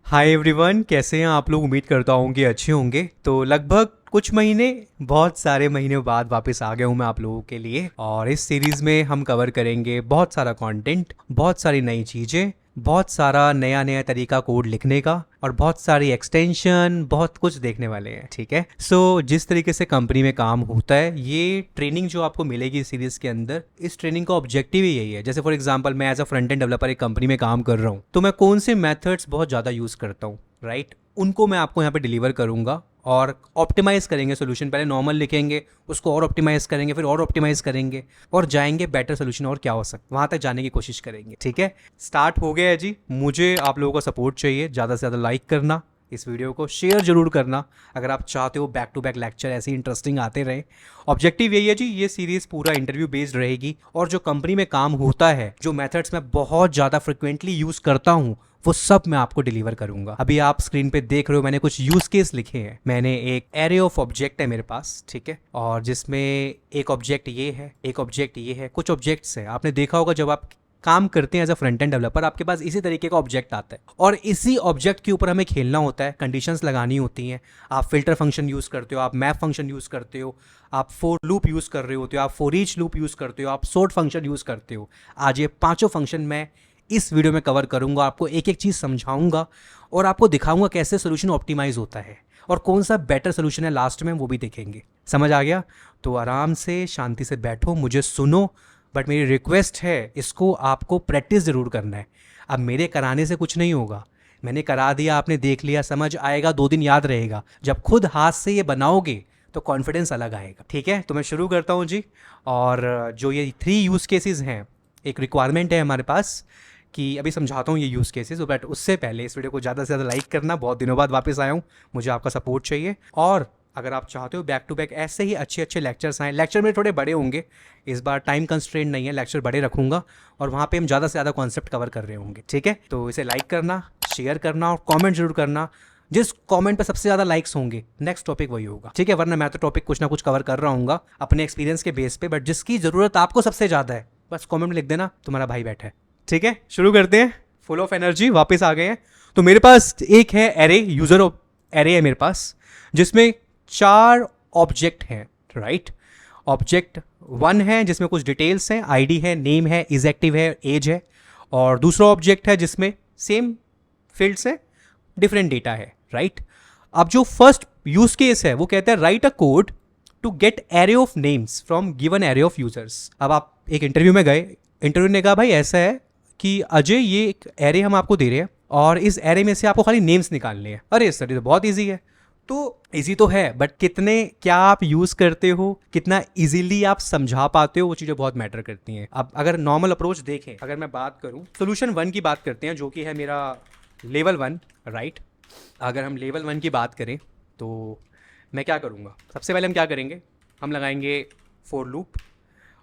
Hi everyone, कैसे हैं आप लोग। उम्मीद करता हूँ कि अच्छे होंगे। तो लगभग कुछ महीने, बहुत सारे महीने बाद वापस आ गया हूँ मैं आप लोगों के लिए। और इस सीरीज़ में हम कवर करेंगे बहुत सारा कंटेंट, बहुत सारी नई चीज़ें, बहुत सारा नया नया तरीका कोड लिखने का और बहुत सारी एक्सटेंशन, बहुत कुछ देखने वाले हैं। ठीक है। जिस तरीके से कंपनी में काम होता है, ये ट्रेनिंग जो आपको मिलेगी इस सीरीज़ के अंदर, इस ट्रेनिंग का ऑब्जेक्टिव ही यही है। जैसे फॉर एग्जांपल, मैं as a front end developer एक कंपनी में काम कर रहा हूँ, तो मैं कौन से मेथड्स बहुत ज़्यादा यूज़ करता हूँ, राइट, उनको मैं आपको यहाँ पे डिलीवर करूँगा। और ऑप्टिमाइज करेंगे सोल्यूशन। पहले नॉर्मल लिखेंगे, उसको और ऑप्टिमाइज करेंगे, फिर और ऑप्टिमाइज करेंगे और जाएंगे बेटर सोल्यूशन और क्या हो सकता, वहां तक जाने की कोशिश करेंगे। ठीक है, स्टार्ट हो गया है जी। मुझे आप लोगों का सपोर्ट चाहिए, ज़्यादा से ज़्यादा लाइक करना, इस वीडियो को शेयर जरूर करना अगर आप चाहते हो बैक टू बैक लेक्चर ऐसे इंटरेस्टिंग आते रहे। ऑब्जेक्टिव यही है जी, ये सीरीज पूरा इंटरव्यू बेस्ड रहेगी और जो कंपनी में काम होता है, जो मेथड्स मैं बहुत ज़्यादा फ्रिक्वेंटली यूज़ करता हूँ, वो सब मैं आपको डिलीवर करूंगा। अभी आप स्क्रीन पे देख रहे हो, मैंने कुछ यूज केस लिखे हैं। मैंने एक एरे ऑफ ऑब्जेक्ट है मेरे पास, ठीक है, और जिसमें एक ऑब्जेक्ट ये है, एक ऑब्जेक्ट ये है, कुछ ऑब्जेक्ट्स हैं। आपने देखा होगा जब आप काम करते हैं as a front end developer, आपके पास इसी तरीके का ऑब्जेक्ट आता है और इसी ऑब्जेक्ट के ऊपर हमें खेलना होता है, कंडीशंस लगानी होती हैं। आप फिल्टर फंक्शन यूज़ करते हो, आप मैप फंक्शन यूज़ करते हो, आप फॉर लूप यूज़ कर रहे होते हो, आप forEach लूप यूज़ करते हो, आप सॉर्ट फंक्शन यूज़ करते हो। आज ये पांचों फंक्शन मैं इस वीडियो में कवर करूंगा, आपको एक एक चीज़ समझाऊंगा और आपको दिखाऊंगा कैसे सोल्यूशन ऑप्टिमाइज होता है और कौन सा बेटर सोल्यूशन है, लास्ट में वो भी देखेंगे। समझ आ गया? तो आराम से शांति से बैठो, मुझे सुनो, बट मेरी रिक्वेस्ट है, इसको आपको प्रैक्टिस ज़रूर करना है। अब मेरे कराने से कुछ नहीं होगा, मैंने करा दिया, आपने देख लिया, समझ आएगा, 2 दिन याद रहेगा। जब खुद हाथ से ये बनाओगे तो कॉन्फिडेंस अलग आएगा। ठीक है, तो मैं शुरू करता हूँ जी। और जो ये 3 यूज़ केसेस हैं, एक रिक्वायरमेंट है हमारे पास कि अभी समझाता हूँ ये यूज़ केसेस, बट उससे पहले इस वीडियो को ज़्यादा से ज़्यादा लाइक करना। बहुत दिनों बाद वापस आया हूँ, मुझे आपका सपोर्ट चाहिए। और अगर आप चाहते हो बैक टू बैक ऐसे ही अच्छे अच्छे लेक्चर्स आएँ, लेक्चर मेरे थोड़े बड़े होंगे, इस बार टाइम कंस्ट्रेंट नहीं है, लेक्चर बड़े रखूँगा और वहाँ पे हम ज़्यादा से ज़्यादा कॉन्सेप्ट कवर कर रहे होंगे। ठीक है, तो इसे लाइक करना, शेयर करना और कॉमेंट जरूर करना। जिस कमेंट पे सबसे ज़्यादा लाइक्स होंगे, नेक्स्ट टॉपिक वही होगा। ठीक है, वरना मैं तो टॉपिक कुछ ना कुछ कवर कर रहा हूँ अपने एक्सपीरियंस के बेस पे, बट जिसकी ज़रूरत आपको सबसे ज़्यादा है, बस कमेंट में लिख देना, तुम्हारा भाई बैठा है। ठीक है, शुरू करते हैं। फुल ऑफ एनर्जी वापस आ गए हैं। तो मेरे पास एक है एरे, यूजर एरे है मेरे पास, जिसमें 4 ऑब्जेक्ट हैं, राइट। ऑब्जेक्ट 1 है जिसमें कुछ डिटेल्स हैं, आईडी है, नेम है, इज एक्टिव है, एज है। और दूसरा ऑब्जेक्ट है जिसमें सेम फील्ड्स है, डिफरेंट डेटा है, राइट। अब जो फर्स्ट यूज केस है वो कहता है write a code to get array of names from given array of users. अब आप एक इंटरव्यू में गए, इंटरव्यू ने कहा भाई ऐसा है कि अजय, ये एक एरे हम आपको दे रहे हैं और इस एरे में से आपको खाली नेम्स निकालने हैं। अरे सर, ये तो बहुत ईजी है। तो ईजी तो है, बट कितने, क्या आप यूज़ करते हो, कितना इजीली आप समझा पाते हो, वो चीज़ें बहुत मैटर करती हैं। अब अगर नॉर्मल अप्रोच देखें, अगर मैं बात करूं, सोल्यूशन 1 की बात करते हैं, जो कि है मेरा लेवल 1, राइट। अगर हम लेवल 1 की बात करें तो मैं क्या करूँगा, सबसे पहले हम क्या करेंगे, हम लगाएंगे फॉर लूप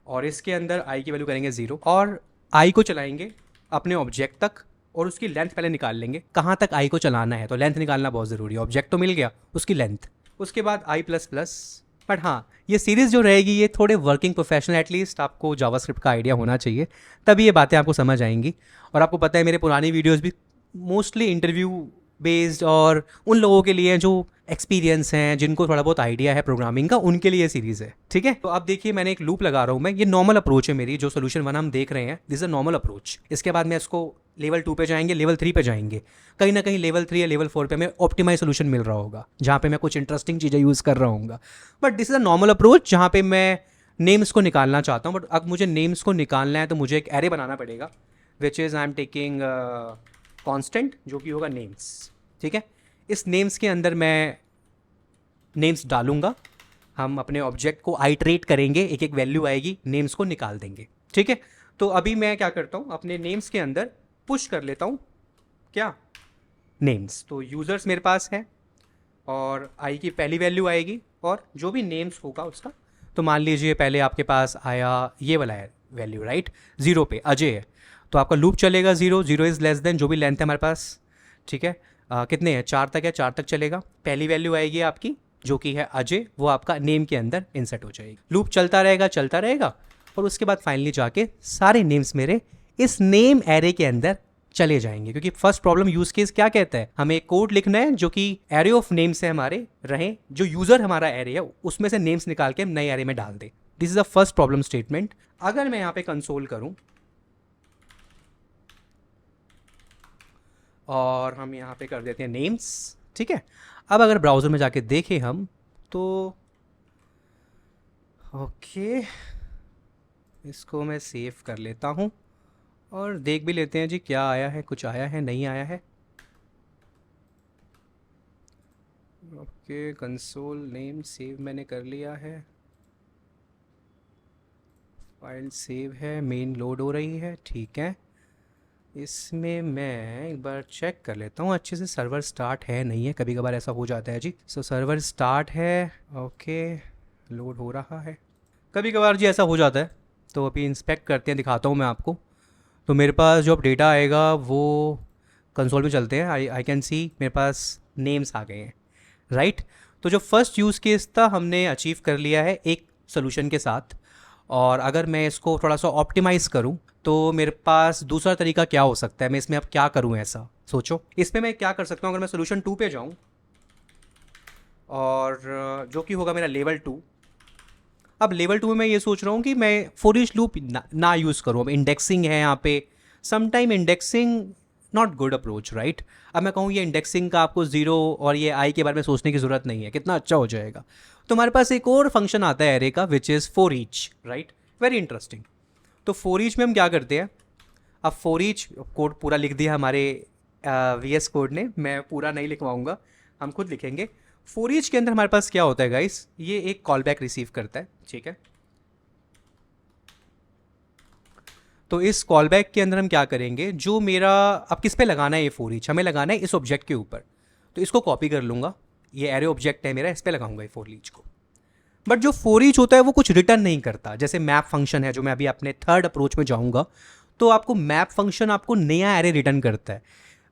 और इसके अंदर आई की वैल्यू करेंगे 0 और आई को चलाएंगे अपने ऑब्जेक्ट तक और उसकी लेंथ पहले निकाल लेंगे, कहाँ तक आई को चलाना है, तो लेंथ निकालना बहुत ज़रूरी है। ऑब्जेक्ट तो मिल गया, उसकी लेंथ, उसके बाद आई प्लस प्लस। बट हाँ, ये सीरीज़ जो रहेगी ये थोड़े वर्किंग प्रोफेशनल, एटलीस्ट आपको जावास्क्रिप्ट का आइडिया होना चाहिए, तभी ये बातें आपको समझ आएंगी। और आपको पता है मेरे पुरानी वीडियोज़ भी मोस्टली इंटरव्यू बेस्ड और उन लोगों के लिए जो एक्सपीरियंस हैं, जिनको थोड़ा बहुत आइडिया है प्रोग्रामिंग का, उनके लिए सीरीज़ है। ठीक है, तो अब देखिए मैंने एक लूप लगा रहा हूँ मैं, ये नॉर्मल अप्रोच है मेरी, जो सोल्यूशन 1 हम देख रहे हैं, this is a normal approach. इसके बाद मैं इसको लेवल 2 पे जाएंगे, लेवल 3 पे जाएंगे, कहीं ना कहीं लेवल 3 या लेवल 4 पे हमें ऑप्टिमाइज सोल्यूशन मिल रहा होगा, जहाँ पे मैं कुछ इंटरेस्टिंग चीज़ें यूज़ कर रहा हूँ। But this is a normal approach जहाँ पे मैं नेम्स को निकालना चाहता हूँ। बट अब मुझे नेम्स को निकालना है तो मुझे एक एरे बनाना पड़ेगा, which is I am taking constant, जो कि होगा नेम्स। ठीक है, इस नेम्स के अंदर मैं नेम्स डालूंगा, हम अपने ऑब्जेक्ट को आइटरेट करेंगे, एक एक वैल्यू आएगी, नेम्स को निकाल देंगे। ठीक है, तो अभी मैं क्या करता हूँ, अपने नेम्स के अंदर पुश कर लेता हूँ क्या, नेम्स। तो यूज़र्स मेरे पास है और आई की पहली वैल्यू आएगी और जो भी नेम्स होगा उसका, तो मान लीजिए पहले आपके पास आया ये वाला है वैल्यू, राइट, 0 पे अजय है, तो आपका लूप चलेगा 0, 0 इज़ लेस देन जो भी लेंथ है हमारे पास। ठीक है, कितने हैं, 4 तक है, 4 तक चलेगा। पहली वैल्यू आएगी आपकी जो कि है अजय, वो आपका नेम के अंदर इंसर्ट हो जाएगी। लूप चलता रहेगा और उसके बाद फाइनली जाके सारे नेम्स मेरे इस नेम एरे के अंदर चले जाएंगे, क्योंकि फर्स्ट प्रॉब्लम यूज केस क्या कहता है, हमें कोड लिखना है जो कि एरे ऑफ नेम्स है हमारे रहे, जो यूजर हमारा एरे है उसमें से नेम्स निकाल के हम नए एरे में डाल दे। This is the first problem statement. अगर मैं यहाँ पे कंसोल करूँ और हम यहाँ पे कर देते हैं नेम्स, ठीक है। अब अगर ब्राउज़र में जाके देखें हम तो ओके, इसको मैं सेव कर लेता हूँ और देख भी लेते हैं जी क्या आया है, कुछ आया है नहीं आया है। ओके, कंसोल नेम सेव मैंने कर लिया है, फाइल सेव है, मेन लोड हो रही है, ठीक है। इसमें मैं एक बार चेक कर लेता हूँ अच्छे से सर्वर स्टार्ट है नहीं है, कभी कभार ऐसा हो जाता है जी। सो सर्वर स्टार्ट है, ओके, लोड हो रहा है, कभी कभार जी ऐसा हो जाता है। तो अभी इंस्पेक्ट करते हैं, दिखाता हूँ मैं आपको। तो मेरे पास जो अब डेटा आएगा वो कंसोल में चलते हैं, आई कैन सी मेरे पास नेम्स आ गए हैं, राइट। तो जो फर्स्ट यूज़ केस था हमने अचीव कर लिया है एक सोल्यूशन के साथ। और अगर मैं इसको थोड़ा सा ऑप्टिमाइज़ करूं तो मेरे पास दूसरा तरीका क्या हो सकता है, मैं इसमें अब क्या करूं, ऐसा सोचो। इसमें मैं क्या कर सकता हूं, अगर मैं सोल्यूशन 2 पे जाऊं और जो कि होगा मेरा लेवल 2। अब लेवल 2 में मैं ये सोच रहा हूँ कि मैं फॉर ईच लूप ना यूज़ करूँ। अब इंडेक्सिंग है यहाँ पे, sometime indexing not good approach, right. अब मैं कहूँ ये इंडेक्सिंग का आपको जीरो और ये आई के बारे में सोचने की ज़रूरत नहीं है, कितना अच्छा हो जाएगा। तो हमारे पास एक और फंक्शन आता है एरे का which is for each, right, very interesting. तो फॉर ईच में हम क्या करते हैं, अब फॉर ईच कोड पूरा लिख दिया हमारे VS कोड ने, मैं पूरा नहीं लिखवाऊंगा, हम खुद लिखेंगे। फॉर ईच के अंदर हमारे पास क्या होता है गाइस, ये एक कॉल बैक रिसीव करता है, ठीक है। तो इस कॉल बैक के अंदर हम क्या करेंगे, जो मेरा अब किस पे लगाना है ये फॉर ईच, हमें लगाना है इस ऑब्जेक्ट के ऊपर। तो इसको कॉपी कर लूँगा, ये एरे ऑब्जेक्ट है मेरा, इस पे लगाऊंगा ये फॉर ईच को। बट जो फॉर ईच होता है वो कुछ रिटर्न नहीं करता। जैसे मैप फंक्शन है, जो मैं अभी अपने थर्ड अप्रोच में जाऊंगा, तो आपको मैप फंक्शन आपको नया एरे रिटर्न करता है।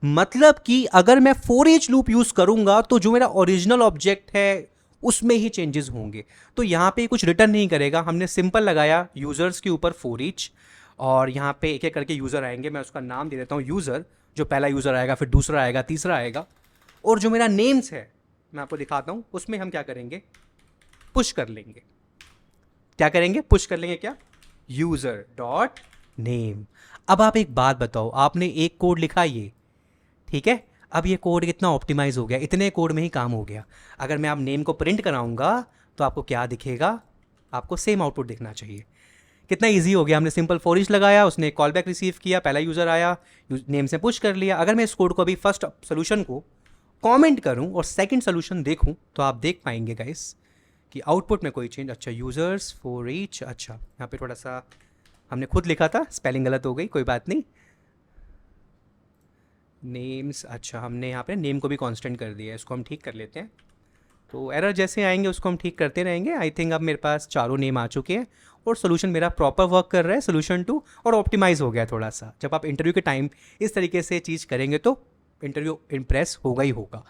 मतलब कि अगर मैं फॉर ईच लूप यूज करूंगा तो जो मेरा ओरिजिनल ऑब्जेक्ट है उसमें ही चेंजेस होंगे। तो यहाँ पे कुछ रिटर्न नहीं करेगा, हमने सिंपल लगाया यूजर्स के ऊपर फॉर ईच, और यहाँ पे एक एक करके यूजर आएंगे, मैं उसका नाम दे देता हूँ यूजर। जो पहला यूजर आएगा, फिर दूसरा आएगा, तीसरा आएगा, और जो मेरा नेम्स है मैं आपको दिखाता हूँ, उसमें हम क्या करेंगे, पुश कर लेंगे। क्या करेंगे, पुश कर लेंगे, क्या, यूजर डॉट नेम। अब आप एक बात बताओ, आपने एक कोड लिखा ये, ठीक है। अब ये कोड कितना ऑप्टिमाइज हो गया, इतने कोड में ही काम हो गया। अगर मैं आप नेम को प्रिंट कराऊंगा तो आपको क्या दिखेगा, आपको सेम आउटपुट दिखना चाहिए। कितना इजी हो गया, हमने सिंपल फॉर ईच लगाया, उसने कॉल बैक रिसीव किया, पहला यूजर आया, नेम से पुश कर लिया। अगर मैं इस कोड को अभी फर्स्ट सोल्यूशन को कमेंट करूं और सेकंड सोल्यूशन देखूं तो आप देख पाएंगे गाइस कि आउटपुट में कोई चेंज। अच्छा, यूजर्स फॉर ईच, अच्छा यहाँ पे थोड़ा सा हमने खुद लिखा था, स्पेलिंग गलत हो गई, कोई बात नहीं। नेम्स, अच्छा हमने यहाँ पे नेम को भी कांस्टेंट कर दिया है, इसको हम ठीक कर लेते हैं। तो एरर जैसे आएंगे उसको हम ठीक करते रहेंगे। आई थिंक अब मेरे पास चारों नेम आ चुके हैं और सोल्यूशन मेरा प्रॉपर वर्क कर रहा है, सोल्यूशन 2, और ऑप्टिमाइज हो गया थोड़ा सा। जब आप इंटरव्यू के टाइम इस तरीके से चीज़ करेंगे तो इंटरव्यू इम्प्रेस होगा ही होगा।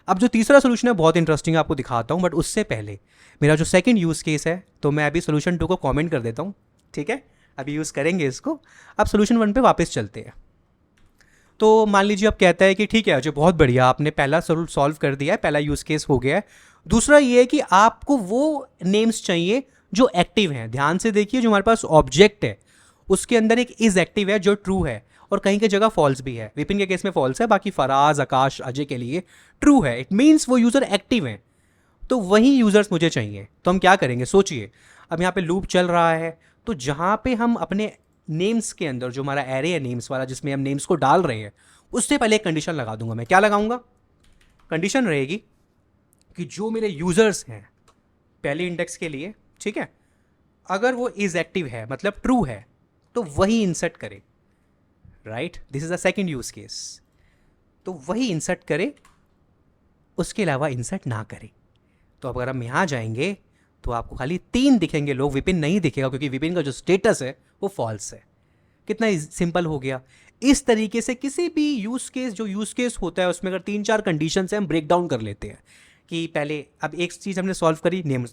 अब जो तीसरा सोल्यूशन है बहुत इंटरेस्टिंग, आपको दिखाता हूँ, बट उससे पहले मेरा जो सेकंड यूज़ केस है, तो मैं अभी सोल्यूशन 2 को कमेंट कर देता हूँ, ठीक है। अभी यूज़ करेंगे इसको। अब सोल्यूशन 1 पे वापस चलते हैं। तो मान लीजिए अब कहता है कि ठीक है अजय, बहुत बढ़िया, आपने पहला सॉल्व कर दिया है, पहला यूज़ केस हो गया है। दूसरा ये है कि आपको वो नेम्स चाहिए जो एक्टिव हैं। ध्यान से देखिए, जो हमारे पास ऑब्जेक्ट है उसके अंदर एक इज एक्टिव है जो ट्रू है, और कहीं की जगह फॉल्स भी है। विपिन के केस में फॉल्स है, बाकी फराज, आकाश, अजय के लिए ट्रू है। इट मीन्स वो यूज़र एक्टिव हैं, तो वही यूज़र्स मुझे चाहिए। तो हम क्या करेंगे, सोचिए। अब यहाँ पे लूप चल रहा है, तो जहाँ पे हम अपने नेम्स के अंदर, जो हमारा एरे है नेम्स वाला जिसमें हम नेम्स को डाल रहे हैं, उससे पहले एक कंडीशन लगा दूंगा। मैं क्या लगाऊंगा, कंडीशन रहेगी कि जो मेरे यूज़र्स हैं पहले इंडेक्स के लिए, ठीक है, अगर वो इज एक्टिव है मतलब ट्रू है, तो वही इंसर्ट करे, right. This is the second use case. तो वही इंसर्ट करे, उसके अलावा इंसर्ट ना करे। तो अब अगर हम यहाँ जाएंगे तो आपको खाली 3 दिखेंगे लोग, विपिन नहीं दिखेगा, क्योंकि विपिन का जो स्टेटस है वो फॉल्स है। कितना सिंपल हो गया। इस तरीके से किसी भी यूज़ केस, जो यूज़ केस होता है उसमें अगर 3-4 कंडीशन है, हम ब्रेक डाउन कर लेते हैं कि पहले, अब एक चीज़ हमने सॉल्व करी, नेम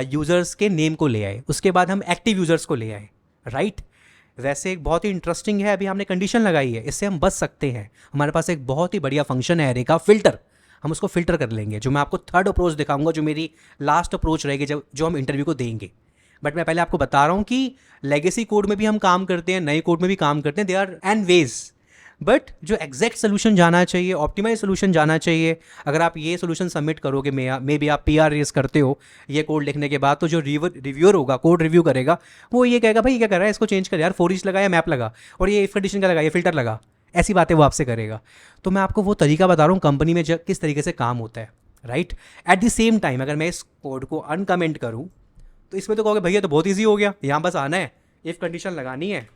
यूज़र्स के नेम को ले आए, उसके बाद हम एक्टिव यूज़र्स को ले आए, राइट। वैसे एक बहुत ही इंटरेस्टिंग है, अभी हमने कंडीशन लगाई है, इससे हम बच सकते हैं। हमारे पास एक बहुत ही बढ़िया फंक्शन है एरे का फिल्टर, हम उसको फिल्टर कर लेंगे, जो मैं आपको थर्ड अप्रोच दिखाऊंगा, जो मेरी लास्ट अप्रोच रहेगी जब जो हम इंटरव्यू को देंगे। बट मैं पहले आपको बता रहा हूँ कि लेगेसी कोड में भी हम काम करते हैं, नए कोड में भी काम करते हैं, they are and ways. But जो एग्जैक्ट सोल्यूशन जाना चाहिए, ऑप्टिमाइज सोल्यूशन जाना चाहिए, अगर आप ये सोल्यूशन सबमिट करोगे, मे बी आप PR रेस करते हो ये कोड लिखने के बाद, तो जो रिव्यूअर होगा, कोड रिव्यू करेगा, वो ये कहेगा भाई ये क्या कर रहा है, इसको चेंज कर यार, forEach लगा या मैप लगा, और ये इफ कंडीशन का लगा, ये फिल्टर लगा, ऐसी बातें वो आपसे करेगा। तो मैं आपको वो तरीका बता रहा हूँ कंपनी में किस तरीके से काम होता है, right. At the same time अगर मैं इस कोड को अनकमेंट करूँ तो इसमें तो कहोगे भैया तो बहुत ईजी हो गया, यहाँ बस आना है, इफ कंडीशन लगानी है,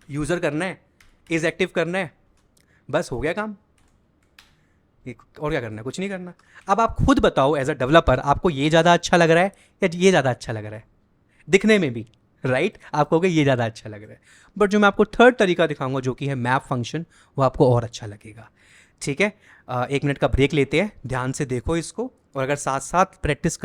यूज़र करना है, इज एक्टिव करना है, बस हो गया काम। और क्या करना है, कुछ नहीं करना। अब आप खुद बताओ एज अ डेवलपर, आपको ये ज़्यादा अच्छा लग रहा है या ये ज़्यादा अच्छा लग रहा है, दिखने में भी, राइट। आप कहोगे ये ज़्यादा अच्छा लग रहा है, बट जो मैं आपको थर्ड तरीका दिखाऊंगा जो कि है मैप फंक्शन, वो आपको और अच्छा लगेगा, ठीक है। 1 मिनट का ब्रेक लेते हैं, ध्यान से देखो इसको, और अगर साथ साथ प्रैक्टिस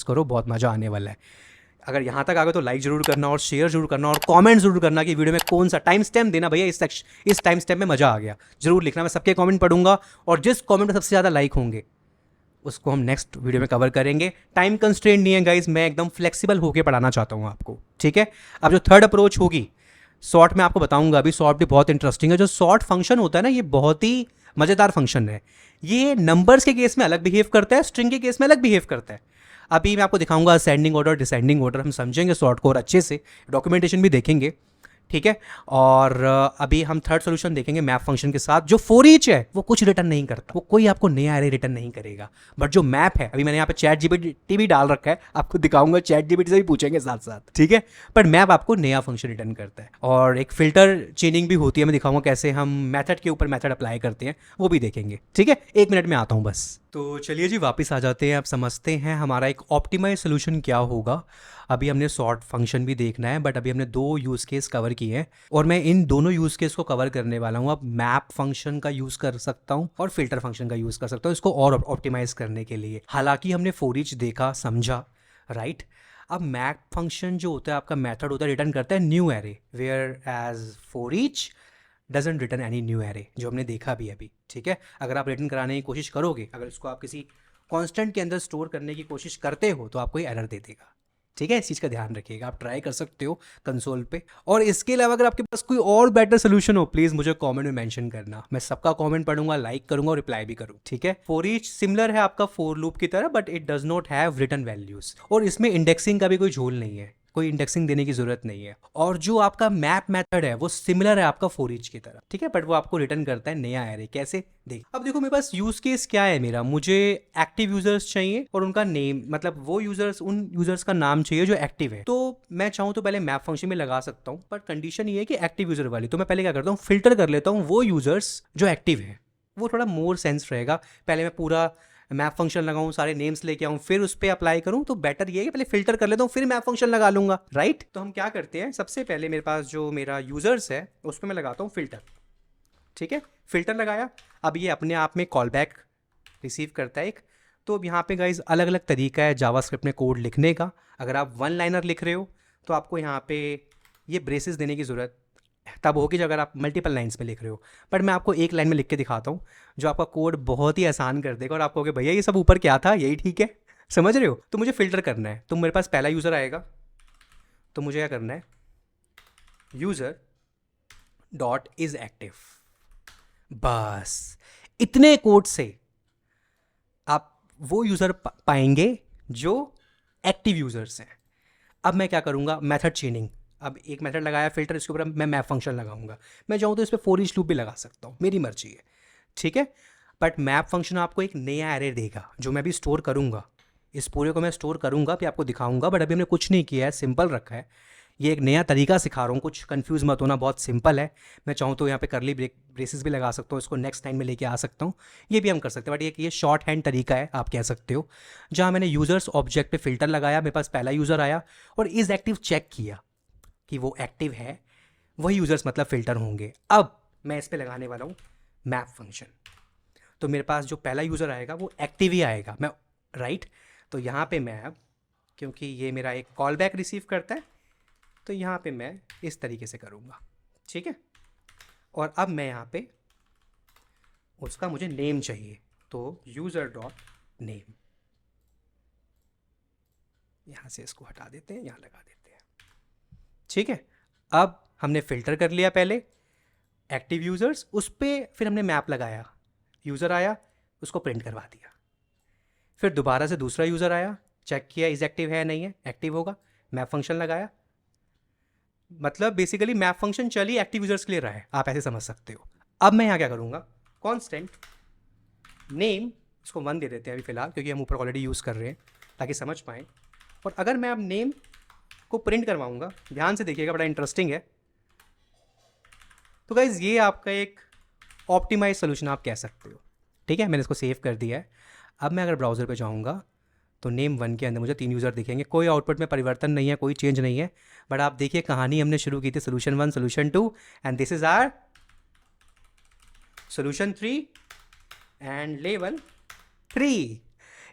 करो, बहुत मज़ा आने वाला है। अगर यहाँ तक आ गए तो लाइक जरूर करना, और शेयर जरूर करना, और कमेंट जरूर करना कि वीडियो में कौन सा टाइम स्टैम्प देना, भैया इस टाइम स्टैम्प में मज़ा आ गया, जरूर लिखना। मैं सबके कमेंट पढ़ूंगा, और जिस कमेंट में सबसे ज़्यादा लाइक होंगे उसको हम नेक्स्ट वीडियो में कवर करेंगे। टाइम कंस्ट्रेंट नहीं है गाइज, मैं एकदम फ्लेक्सिबल होकर पढ़ाना चाहता हूँ आपको, ठीक है। अब जो थर्ड अप्रोच होगी सॉर्ट में आपको बताऊंगा, अभी सॉर्ट भी बहुत इंटरेस्टिंग है। जो सॉर्ट फंक्शन होता है ना, ये बहुत ही मज़ेदार फंक्शन है। ये नंबर्स के केस में अलग बिहेव करता है, स्ट्रिंग के केस में अलग बिहेव करता है। अभी मैं आपको दिखाऊंगा असेंडिंग ऑर्डर, डिसेंडिंग ऑर्डर, हम समझेंगे सॉर्ट को और अच्छे से, डॉक्यूमेंटेशन भी देखेंगे, ठीक है। और अभी हम थर्ड सोल्यूशन देखेंगे मैप फंक्शन के साथ। जो forEach है वो कुछ रिटर्न नहीं करता, वो कोई आपको नया एरे रिटर्न नहीं करेगा। बट जो मैप है, अभी मैंने यहाँ पे ChatGPT भी डाल रखा है, आपको दिखाऊंगा, ChatGPT से भी पूछेंगे साथ साथ, ठीक है। पर मैप आपको नया फंक्शन रिटर्न करता है, और एक फिल्टर चेनिंग भी होती है, मैं दिखाऊंगा कैसे हम मेथड के ऊपर मेथड अप्लाई करते हैं, वो भी देखेंगे, ठीक है। 1 मिनट में आता हूँ बस। तो चलिए जी वापस आ जाते हैं, आप समझते हैं हमारा एक ऑप्टिमाइज सोल्यूशन क्या होगा। अभी हमने सॉर्ट फंक्शन भी देखना है, बट अभी हमने 2 यूज़ केस कवर किए हैं, और मैं इन दोनों यूज़ केस को कवर करने वाला हूँ। अब मैप फंक्शन का यूज़ कर सकता हूँ और फिल्टर फंक्शन का यूज़ कर सकता हूँ इसको और ऑप्टिमाइज करने के लिए। हालांकि हमने forEach देखा, समझा, राइट। अब मैप फंक्शन जो होता है, आपका मेथड होता है, रिटर्न करता है new array, whereas forEach doesn't return any new array, जो हमने देखा भी अभी, ठीक है। अगर आप रिटर्न कराने की कोशिश करोगे, अगर इसको आप किसी कांस्टेंट के अंदर स्टोर करने की कोशिश करते हो, तो आपको ये एरर दे देगा, ठीक है। इस चीज़ का ध्यान रखिएगा, आप ट्राई कर सकते हो कंसोल पे। और इसके अलावा अगर आपके पास कोई और बेटर सोल्यूशन हो, प्लीज़ मुझे कमेंट में मेंशन करना, मैं सबका कमेंट पढ़ूंगा, लाइक करूंगा और रिप्लाई भी करूँ, ठीक है। forEach सिमिलर है आपका फॉर लूप की तरह, but it does not have return values, और इसमें इंडेक्सिंग का भी कोई झोल नहीं है, कोई इंडेक्सिंग देने की जरूरत नहीं है। और जो आपका मैप मेथड है वो सिमिलर है आपका forEach की तरह, ठीक है, बट वो आपको रिटर्न करता है नया एरे। कैसे, देख। अब देखो मेरे पास यूज केस क्या है, मेरा मुझे एक्टिव यूजर्स चाहिए और उनका नेम, मतलब वो यूजर्स, उन यूजर्स का नाम चाहिए जो एक्टिव है। तो मैं चाहूँ तो पहले मैप फंक्शन में लगा सकता हूँ, पर कंडीशन ये है कि एक्टिव यूजर वाली। तो मैं पहले क्या करता हूँ, फिल्टर कर लेता हूँ वो यूजर्स जो एक्टिव है, वो थोड़ा मोर सेंस रहेगा। पहले मैं पूरा मैप फंक्शन लगाऊं, सारे नेम्स लेके आऊं, फिर उस पर अप्लाई करूं, तो बेटर ये है कि पहले फिल्टर कर लेता हूं, फिर मैप फंक्शन लगा लूंगा, राइट। तो हम क्या करते हैं, सबसे पहले मेरे पास जो मेरा यूजर्स है उस पर मैं लगाता हूं फिल्टर, ठीक है। फिल्टर लगाया, अब ये अपने आप में कॉल बैक रिसीव करता है एक। तो अब यहाँ पे गाइज अलग अलग तरीका है जावास्क्रिप्ट में कोड लिखने का। अगर आप 1 लाइनर लिख रहे हो तो आपको यहाँ पे ये ब्रेसेस देने की ज़रूरत तब होगी जब अगर आप मल्टीपल लाइन्स में लिख रहे हो। पर मैं आपको 1 लाइन में लिख के दिखाता हूँ जो आपका कोड बहुत ही आसान कर देगा, और आप कहोगे भैया ये सब ऊपर क्या था, यही ठीक है, समझ रहे हो। तो मुझे फ़िल्टर करना है, तो मेरे पास पहला यूज़र आएगा, तो मुझे क्या करना है, यूज़र डॉट इज़ एक्टिव, बस इतने कोड से आप वो यूज़र पाएंगे जो एक्टिव यूज़र्स हैं। अब मैं क्या करूँगा, मेथड चेनिंग। अब एक मेथड लगाया फिल्टर, इसके ऊपर मैं मैप फंक्शन लगाऊंगा। मैं चाहूँ तो इस पर forEach लूप भी लगा सकता हूँ, मेरी मर्जी है, ठीक है। बट मैप फंक्शन आपको एक नया एरे देगा जो मैं भी स्टोर करूँगा। इस पूरे को मैं स्टोर करूँगा, फिर आपको दिखाऊंगा, बट अभी हमने कुछ नहीं किया है, सिंपल रखा है। ये एक नया तरीका सिखा रहा हूँ, कुछ कंफ्यूज मत होना, बहुत सिंपल है। मैं चाहूँ तो यहाँ पे करली ब्रेसेस भी लगा सकता हूँ, इसको नेक्स्ट टाइम में लेके आ सकता हूँ, ये भी हम कर सकते हैं। बट ये शॉर्ट हैंड तरीका है, आप कह सकते हो। जहाँ मैंने यूज़र्स ऑब्जेक्ट पे फिल्टर लगाया, मेरे पास पहला यूज़र आया और इज़ एक्टिव चेक किया कि वो एक्टिव है, वही यूज़र्स मतलब फ़िल्टर होंगे। अब मैं इस पर लगाने वाला हूँ मैप फंक्शन, तो मेरे पास जो पहला यूज़र आएगा वो एक्टिव ही आएगा, मैं, राइट। तो यहाँ पे मैं अब, क्योंकि ये मेरा एक कॉल बैक रिसीव करता है, तो यहाँ पे मैं इस तरीके से करूँगा, ठीक है। और अब मैं यहाँ पे उसका मुझे नेम चाहिए, तो यूज़र डॉट नेम, यहाँ से इसको हटा देते हैं, यहाँ लगा देते हैं, ठीक है। अब हमने फ़िल्टर कर लिया पहले एक्टिव यूज़र्स, उस पर फिर हमने मैप लगाया, यूज़र आया उसको प्रिंट करवा दिया। फिर दोबारा से दूसरा यूज़र आया, चेक किया इज एक्टिव है नहीं है, एक्टिव होगा, मैप फंक्शन लगाया। मतलब बेसिकली मैप फंक्शन चल ही एक्टिव यूज़र्स के लिए रहा है, आप ऐसे समझ सकते हो। अब मैं यहाँ क्या करूँगा, कॉन्स्टेंट नेम, इसको 1 दे देते हैं अभी फ़िलहाल, क्योंकि हम ऊपर ऑलरेडी यूज़ कर रहे हैं ताकि समझ पाएँ। और अगर मैं अब नेम को प्रिंट करवाऊँगा, ध्यान से देखिएगा, बड़ा इंटरेस्टिंग है। तो गाइज़ ये आपका एक ऑप्टिमाइज सोल्यूशन आप कह सकते हो, ठीक है। मैंने इसको सेव कर दिया है। अब मैं अगर ब्राउज़र पे जाऊँगा तो नेम 1 के अंदर मुझे 3 यूज़र दिखेंगे, कोई आउटपुट में परिवर्तन नहीं है, कोई चेंज नहीं है। बट आप देखिए कहानी हमने शुरू की थी solution 1 solution 2 and this is our solution 3 and level 3।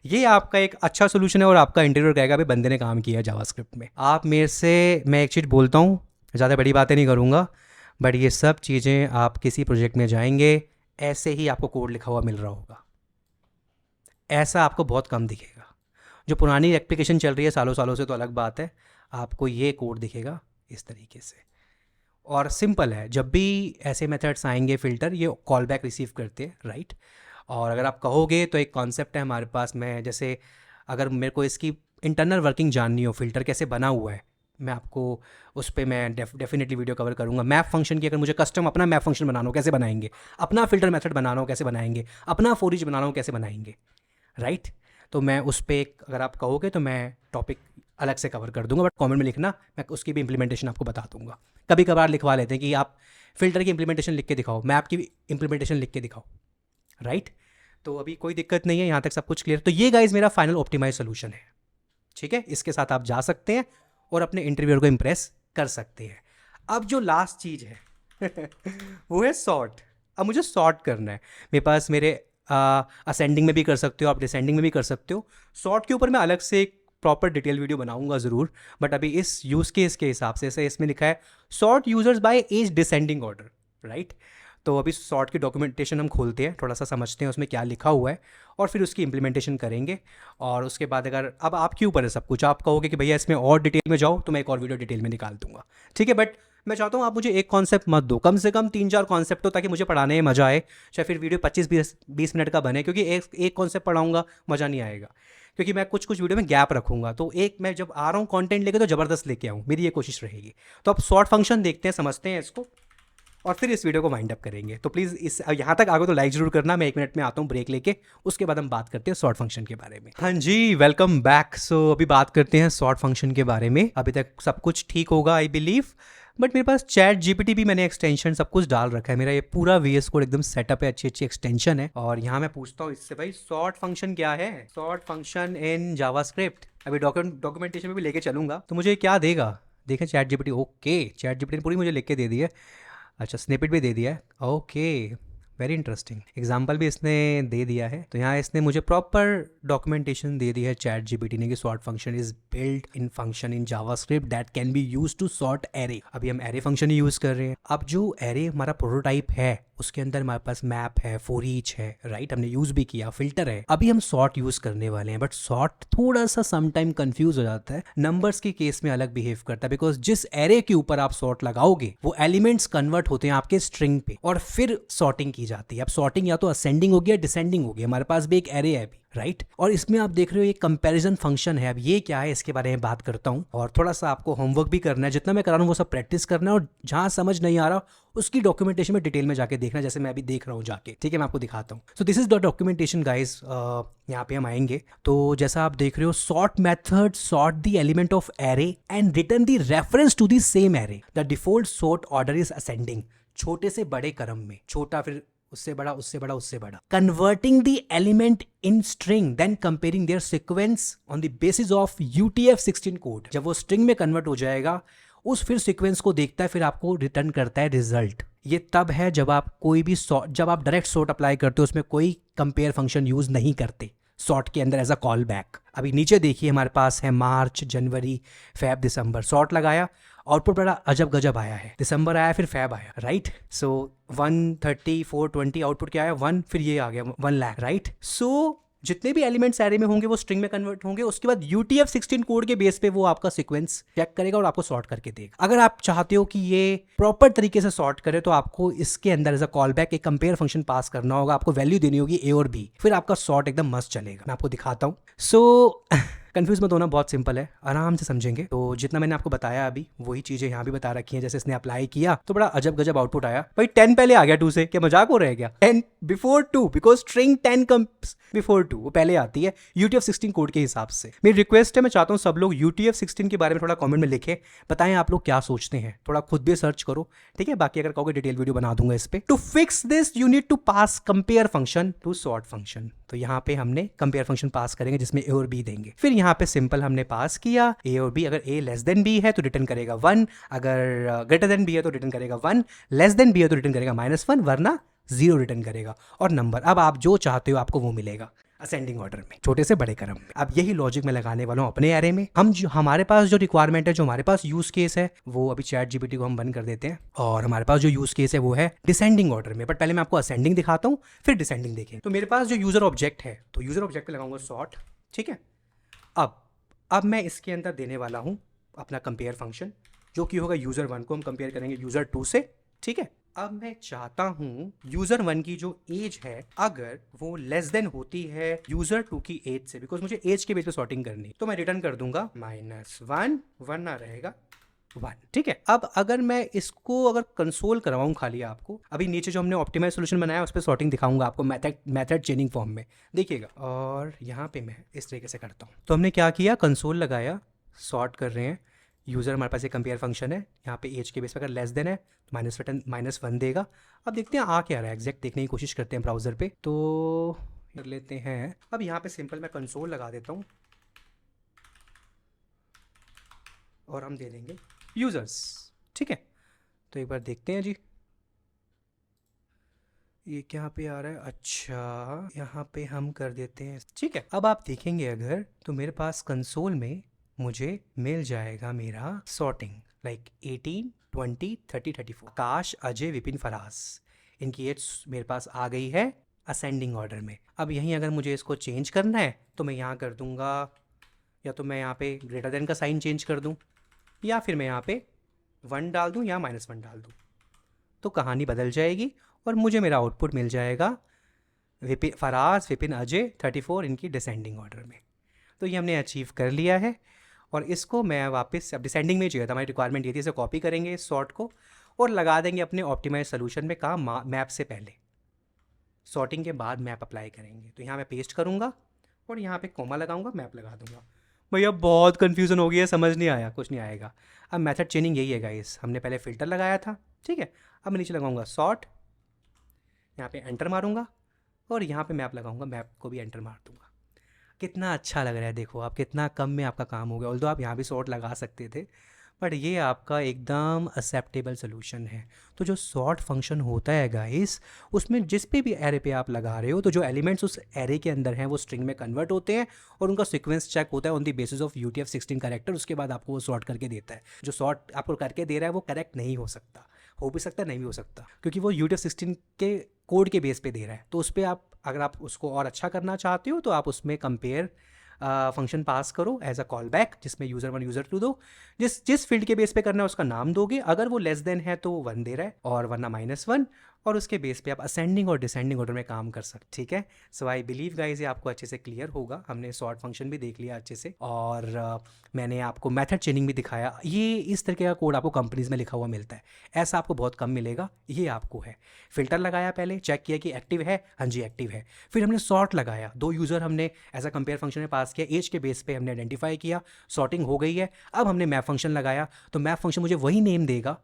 ये आपका एक अच्छा सोल्यूशन है और आपका इंटरव्यूअर कहेगा भाई बंदे ने काम किया है जावास्क्रिप्ट में। आप मेरे से, मैं एक चीज़ बोलता हूँ, ज़्यादा बड़ी बातें नहीं करूँगा, बट ये सब चीज़ें आप किसी प्रोजेक्ट में जाएंगे ऐसे ही आपको कोड लिखा हुआ मिल रहा होगा, ऐसा आपको बहुत कम दिखेगा। जो पुरानी एप्लीकेशन चल रही है सालों सालों से तो अलग बात है, आपको ये कोड दिखेगा इस तरीके से। और सिंपल है, जब भी ऐसे मेथड्स आएंगे फ़िल्टर, ये कॉल बैक रिसीव करते हैं, राइट। और अगर आप कहोगे तो एक कॉन्सेप्ट है हमारे पास में, जैसे अगर मेरे को इसकी इंटरनल वर्किंग जाननी हो, फ़िल्टर कैसे बना हुआ है, मैं आपको उस पर मैं डेफिनेटली वीडियो कवर करूँगा। मैप फंक्शन की अगर मुझे कस्टम अपना मैप फंक्शन बनाना हो कैसे बनाएंगे, अपना फ़िल्टर मेथड बनाना हो कैसे बनाएंगे, अपना forEach बनाना हो कैसे बनाएंगे, राइट। तो मैं उस पर अगर आप कहोगे तो मैं टॉपिक अलग से कवर कर दूंगा, बट कमेंट में लिखना, मैं उसकी भी इंप्लीमेंटेशन आपको बता दूंगा। कभी कभार लिखवा लेते हैं कि आप फ़िल्टर की इंप्लीमेंटेशन लिख के दिखाओ, मैप की इंप्लीमेंटेशन लिख के दिखाओ, राइट। तो अभी कोई दिक्कत नहीं है, यहाँ तक सब कुछ क्लियर। तो ये गाइज मेरा फाइनल ऑप्टिमाइज सोल्यूशन है, ठीक है। इसके साथ आप जा सकते हैं और अपने इंटरव्यूअर को इम्प्रेस कर सकते हैं। अब जो लास्ट चीज़ है वो है सॉर्ट। अब मुझे सॉर्ट करना है, मेरे पास मेरे असेंडिंग में भी कर सकते हो आप, डिसेंडिंग में भी कर सकते हो। सॉर्ट के ऊपर मैं अलग से एक प्रॉपर डिटेल वीडियो बनाऊंगा ज़रूर, बट अभी इस यूज़ केस के हिसाब से, जैसे इसमें लिखा है sort users by age descending order, right. तो अभी सॉर्ट की डॉक्यूमेंटेशन हम खोलते हैं, थोड़ा सा समझते हैं उसमें क्या लिखा हुआ है, और फिर उसकी इंप्लीमेंटेशन करेंगे। और उसके बाद अगर अब आपके ऊपर है सब कुछ, आप कहोगे कि भैया इसमें और डिटेल में जाओ, तो मैं एक और वीडियो डिटेल में निकाल दूंगा, ठीक है। बट मैं चाहता हूँ आप मुझे एक कॉन्सेप्ट मत दो, कम से कम 3-4 कॉन्सेप्ट हो, ताकि मुझे पढ़ाने में मज़ा आए। चाहे फिर वीडियो 25-20 मिनट का बने, क्योंकि एक कॉन्सेप्ट पढ़ाऊँगा मज़ा नहीं आएगा, क्योंकि मैं कुछ वीडियो में गैप रखूँगा। तो एक मैं जब आ रहा हूँ कंटेंट लेके तो ज़बरदस्त लेके आऊँ, मेरी ये कोशिश रहेगी। तो अब सॉर्ट फंक्शन देखते हैं, समझते हैं इसको, और फिर इस वीडियो को वाइंड अप करेंगे। तो प्लीज़ इस यहाँ तक आगे तो लाइक ज़रूर करना। मैं 1 मिनट में आता हूँ ब्रेक लेके, उसके बाद हम बात करते हैं सॉर्ट फंक्शन के बारे में। हाँ जी, वेलकम बैक। सो अभी बात करते हैं सॉर्ट फंक्शन के बारे में। अभी तक सब कुछ ठीक होगा आई बिलीव, बट मेरे पास चैट जीपीटी भी मैंने एक्सटेंशन सब कुछ डाल रखा है। मेरा ये पूरा VS कोड एकदम सेटअप है, अच्छी अच्छी एक्सटेंशन है। और यहाँ मैं पूछता हूँ इससे, भाई सॉर्ट फंक्शन क्या है, सॉर्ट फंक्शन इन जावास्क्रिप्ट। अभी डॉक्यूमेंटेशन में भी लेके चलूंगा, तो मुझे क्या देगा, देखें chat GPT. Okay, chat GPT ने पूरी मुझे लिख के दे दी है। अच्छा, स्निपेट भी दे दिया है, ओके, वेरी इंटरेस्टिंग। एग्जाम्पल भी इसने दे दिया है। तो यहाँ इसने मुझे प्रॉपर डॉक्यूमेंटेशन दे दी है चैट जीपीटी ने कि sort function is built in function in JavaScript that can be use to sort array. अभी हम एरे फंक्शन ही यूज कर रहे हैं। अब जो एरे हमारा प्रोटोटाइप है, उसके अंदर हमारे पास मैप है, forEach है, राइट, हमने यूज भी किया, फिल्टर है। अभी हम सॉर्ट यूज करने वाले हैं, बट सॉर्ट थोड़ा सा समटाइम कंफ्यूज हो जाता है। नंबर्स के केस में अलग बिहेव करता है, बिकॉज जिस एरे के ऊपर आप सॉर्ट लगाओगे वो एलिमेंट्स कन्वर्ट होते हैं आपके स्ट्रिंग पे, और फिर सॉर्टिंग की जाती है। अब सॉर्टिंग या तो असेंडिंग होगी या डिसेंडिंग होगी। हमारे पास भी एक एरे है अभी, राइट। और इसमें आप देख रहे हो ये कंपैरिजन फंक्शन है। अब ये क्या है इसके बारे में बात करता हूँ, और थोड़ा सा आपको होमवर्क भी करना है। जितना मैं करा रहा हूँ वो सब प्रैक्टिस करना है, और जहाँ समझ नहीं आ रहा उसकी डॉक्यूमेंटेशन में डिटेल में जाके देखना, जैसे मैं अभी देख रहा हूँ जाके, ठीक है। मैं आपको दिखाता हूँ। So this is the documentation guys. यहाँ पे हम आएंगे तो जैसा आप देख रहे हो, sort method sort the element of array and return the reference to the same array. The default sort order is ascending, छोटे से बड़े क्रम में, छोटा फिर उससे बड़ा, उससे बड़ा, उससे बड़ा। Converting the element in string then comparing their sequence on the basis of UTF-16 code. जब वो स्ट्रिंग में कन्वर्ट हो जाएगा, उस फिर सीक्वेंस को देखता है, फिर आपको रिटर्न करता है रिजल्ट। ये तब है जब आप कोई भी जब आप डायरेक्ट सॉर्ट अप्लाई करते हो, उसमें कोई कंपेयर फंक्शन यूज नहीं करते सॉर्ट के अंदर एज अ कॉल बैक। अभी नीचे देखिए हमारे पास है मार्च, जनवरी, फेब, दिसंबर। सॉर्ट लगाया आउटपुट बड़ा अजब गजब आया है, दिसंबर आया फिर फैब आया, राइट। सो 130 420 आउटपुट क्या आया 1, फिर ये आ गया 1 लाख, राइट। सो जितने भी एलिमेंट्स एरे में होंगे वो स्ट्रिंग में कन्वर्ट होंगे, उसके बाद UTF-16 कोड के बेस पे वो आपका सीक्वेंस चेक करेगा और आपको सॉर्ट करके देगा। अगर आप चाहते हो कि ये प्रॉपर तरीके से सॉर्ट करे तो आपको इसके अंदर एज अ कॉल बैक एक कंपेयर फंक्शन पास करना होगा, आपको वैल्यू देनी होगी A और B, फिर आपका सॉर्ट एकदम मस्त चलेगा। मैं आपको दिखाता हूँ। सो कंफ्यूज मत होना, बहुत सिंपल है, आराम से समझेंगे। तो जितना मैंने आपको बताया अभी वही चीजें यहाँ भी बता रखी हैं। जैसे इसने अप्लाई किया तो बड़ा अजब गजब आउटपुट आया। भाई 10 पहले आ गया 2 से, क्या मजाक हो रहा है क्या? 10 before 2, because string 10 comes before 2, वो पहले आती है UTF-16 कोड के हिसाब से। मेरी रिक्वेस्ट है, मैं चाहता हूँ सब लोग UTF-16 के बारे में थोड़ा कमेंट में लिखें, बताएं आप लोग क्या सोचते हैं, थोड़ा खुद भी सर्च करो, ठीक है। बाकी अगर कहोगे डिटेल वीडियो बना दूंगा इस पे। To fix this you need to pass compare function to sort function. तो यहाँ पे हमने कंपेयर फंक्शन पास करेंगे जिसमें A और B देंगे। फिर यहाँ पे सिंपल हमने पास किया A और B, अगर A लेस देन B है तो रिटर्न करेगा 1, अगर ग्रेटर देन B है तो रिटर्न करेगा 1, लेस देन B है तो रिटर्न करेगा -1, वरना 0 रिटर्न करेगा। और नंबर अब आप जो चाहते हो आपको वो मिलेगा असेंडिंग ऑर्डर में, छोटे से बड़े क्रम में। अब यही लॉजिक मैं लगाने वाला हूँ अपने एरे में। हमारे पास जो रिक्वायरमेंट है, जो हमारे पास यूज केस है, वो अभी चैट GPT को हम बंद कर देते हैं, और हमारे पास जो यूज केस है वो है डिसेंडिंग ऑर्डर में। बट पहले मैं आपको असेंडिंग दिखाता हूँ, फिर डिसेंडिंग देखें। तो मेरे पास जो यूजर ऑब्जेक्ट है, तो यूजर ऑब्जेक्ट पे लगाऊंगा सॉर्ट, ठीक है। अब मैं इसके अंदर देने वाला हूँ अपना कंपेयर फंक्शन, जो कि होगा यूजर 1 को हम कंपेयर करेंगे यूजर 2 से, ठीक है। अब मैं चाहता हूँ यूजर 1 की जो एज है अगर वो लेस देन होती है यूजर 2 की एज से, बिकॉज मुझे एज के बेस पे सॉर्टिंग करनी, तो मैं रिटर्न कर दूंगा -1, वरना रहेगा 1, ठीक है। अब अगर मैं इसको अगर कंसोल करवाऊं खाली आपको, अभी नीचे जो हमने ऑप्टिमाइज सोल्यूशन बनाया उस पर सॉर्टिंग दिखाऊंगा आपको मेथड चेनिंग फॉर्म में, देखिएगा। और यहाँ पे मैं इस तरीके से करता हूँ। तो हमने क्या किया, कंसोल लगाया, सॉर्ट कर रहे हैं यूज़र, हमारे पास एक कंपेयर फंक्शन है, यहाँ पे एज के बेस पर अगर लेस देन है तो -1 देगा। अब देखते हैं आ क्या रहा है, एग्जैक्ट देखने की कोशिश करते हैं ब्राउज़र पे। तो कर लेते हैं, अब यहाँ पे सिंपल मैं कंसोल लगा देता हूँ और हम दे देंगे यूज़र्स, ठीक है। तो एक बार देखते हैं जी, ये क्या पे आ रहा है, अच्छा यहाँ पे हम कर देते हैं, ठीक है। अब आप देखेंगे अगर तो मेरे पास कंसोल में मुझे मिल जाएगा मेरा सॉर्टिंग, लाइक 18 20 30 34, आकाश, अजय, विपिन, फराज, इनकी एज मेरे पास आ गई है असेंडिंग ऑर्डर में। अब यहीं अगर मुझे इसको चेंज करना है तो मैं यहाँ कर दूंगा, या तो मैं यहाँ पे ग्रेटर देन का साइन चेंज कर दूँ, या फिर मैं यहाँ पे 1 डाल दूँ या -1 डाल दूँ, तो कहानी बदल जाएगी और मुझे मेरा आउटपुट मिल जाएगा फराज, विपिन, अजय 34 इनकी डिसेंडिंग ऑर्डर में। तो ये हमने अचीव कर लिया है, और इसको मैं वापस, अब डिसेंडिंग में चाहिए था, हमारी रिक्वायरमेंट ये थी, इसे कॉपी करेंगे इस सॉर्ट को और लगा देंगे अपने ऑप्टिमाइज सोल्यूशन में, कहाँ मैप से पहले, सॉर्टिंग के बाद मैप अप्लाई करेंगे। तो यहाँ मैं पेस्ट करूँगा और यहाँ पे कोमा लगाऊंगा, मैप लगा दूंगा। भैया बहुत कन्फ्यूजन हो गई है, समझ नहीं आया, कुछ नहीं आएगा। अब मेथड चेनिंग यही है गाइस, हमने पहले फिल्टर लगाया था, ठीक है। अब मैं नीचे लगाऊंगा सॉर्ट, यहाँ पे एंटर मारूंगा और यहाँ पे मैप लगाऊंगा, मैप को भी एंटर मार दूंगा। कितना अच्छा लग रहा है, देखो आप, कितना कम में आपका काम हो गया। ऑल्दो आप यहाँ भी सॉर्ट लगा सकते थे, बट ये आपका एकदम एक्सेप्टेबल सोल्यूशन है। तो जो सॉर्ट फंक्शन होता है गाइस, उसमें जिस पे भी एरे पे आप लगा रहे हो, तो जो एलिमेंट्स उस एरे के अंदर हैं वो स्ट्रिंग में कन्वर्ट होते हैं और उनका सीक्वेंस चेक होता है on the basis of UTF-16 character. उसके बाद आपको वो सॉर्ट करके देता है। जो सॉर्ट आपको करके दे रहा है वो करेक्ट नहीं हो सकता, हो भी सकता है, नहीं भी हो सकता, क्योंकि वो UTF-16 के कोड के बेस पे दे रहा है। तो उस पर आप, अगर आप उसको और अच्छा करना चाहते हो तो आप उसमें कंपेयर फंक्शन पास करो एज अ कॉल बैक, जिसमें यूज़र 1 यूज़र 2 दो, जिस फील्ड के बेस पे करना है उसका नाम दोगे। अगर वो लेस देन है तो 1 दे रहा है, और वरना -1, और उसके बेस पे आप असेंडिंग और डिसेंडिंग ऑर्डर में काम कर सकते, ठीक है। सो आई बिलीव गाइज ये आपको अच्छे से क्लियर होगा। हमने सॉर्ट फंक्शन भी देख लिया अच्छे से, और मैंने आपको मेथड चेनिंग भी दिखाया। ये इस तरह का कोड आपको कंपनीज में लिखा हुआ मिलता है, ऐसा आपको बहुत कम मिलेगा, ये आपको है। फिल्टर लगाया, पहले चेक किया कि एक्टिव है, हाँ जी एक्टिव है। फिर हमने सॉर्ट लगाया, 2 यूज़र हमने एज अ कंपेयर फंक्शन में पास किया, एज के बेस पे हमने आइडेंटिफाई किया, सॉर्टिंग हो गई है। अब हमने मैप फंक्शन लगाया, तो मैप फंक्शन मुझे वही नेम देगा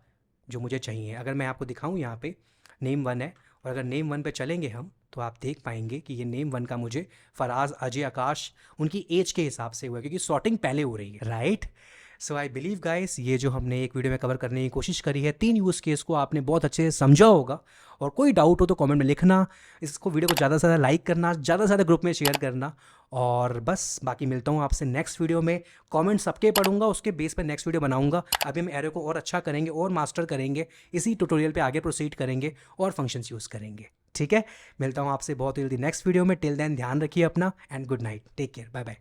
जो मुझे चाहिए। अगर मैं आपको दिखाऊं, यहाँ पे नेम 1 है, और अगर नेम 1 पे चलेंगे हम तो आप देख पाएंगे कि ये नेम 1 का मुझे फराज, अजय, आकाश उनकी एज के हिसाब से हुआ है, क्योंकि सॉर्टिंग पहले हो रही है, right. So I believe guys, ये जो हमने एक वीडियो में कवर करने की कोशिश करी है, 3 यूज़ केस को आपने बहुत अच्छे से समझा होगा। और कोई डाउट हो तो कमेंट में लिखना, इसको वीडियो को ज़्यादा से ज़्यादा लाइक करना, ज़्यादा से ज़्यादा ग्रुप में शेयर करना। और बस बाकी मिलता हूँ आपसे नेक्स्ट वीडियो में। कमेंट सबके पढ़ूंगा, उसके बेस पर नेक्स्ट वीडियो बनाऊंगा। अभी हम एरे को और अच्छा करेंगे और मास्टर करेंगे, इसी ट्यूटोरियल पे आगे प्रोसीड करेंगे और फंक्शंस यूज़ करेंगे। ठीक है, मिलता हूँ आपसे बहुत जल्दी नेक्स्ट वीडियो में। टिल देन ध्यान रखिए अपना, and good night, take care, bye bye.